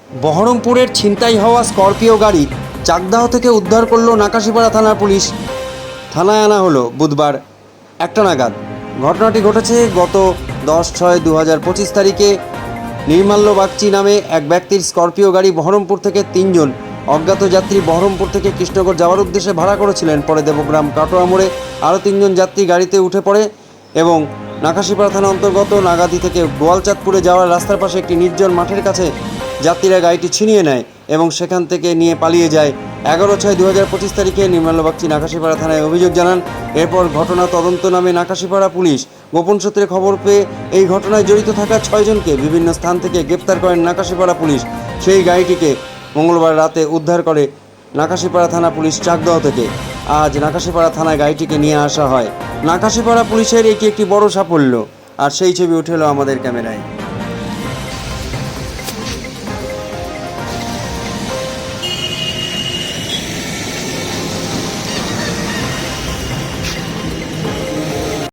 বহরমপুরের ছিনতাই হওয়া স্করপিও গাড়ি চাকদাহ থেকে উদ্ধার করল নাকাশিপাড়া থানার পুলিশ। থানায় আনা হলো বুধবার 1টা নাগাদ। ঘটনাটি ঘটেছে গত 10/6/2025 তারিখে। নির্মাল্য বাগচি নামে এক ব্যক্তির স্করপিও গাড়ি বহরমপুর থেকে 3 জন অজ্ঞাত যাত্রী বহরমপুর থেকে কৃষ্ণনগর যাওয়ার উদ্দেশ্যে ভাড়া করেছিলেন। পরে দেবগ্রাম কাটোয়া মোড়ে আরও 3 জন যাত্রী গাড়িতে উঠে পড়ে এবং নাকাশিপাড়া থানা অন্তর্গত নাগাদি থেকে গোয়ালচাঁদপুরে যাওয়ার রাস্তার পাশে একটি নির্জন মাঠের কাছে যাত্রীরা গাড়িটি ছিনিয়ে নেয় এবং সেখান থেকে নিয়ে পালিয়ে যায়। 11/6/2025 তারিখে নির্মাল্য বাগচি নাকাশিপাড়া থানায় অভিযোগ জানান। এরপর ঘটনা তদন্ত নামে নাকাশিপাড়া পুলিশ গোপন সূত্রে খবর পেয়ে এই ঘটনায় জড়িত থাকা 6 জনকে বিভিন্ন স্থান থেকে গ্রেপ্তার করেন নাকাশিপাড়া পুলিশ। সেই গাড়িটিকে মঙ্গলবার রাতে উদ্ধার করে নাকাশিপাড়া থানা পুলিশ চাকদহ থেকে। আজ নাকাশিপাড়া থানায় গাড়িটিকে নিয়ে আসা হয়। নাকাশিপাড়া পুলিশের এটি একটি বড় সাফল্য, আর সেই ছবি উঠে এলো আমাদের ক্যামেরায়।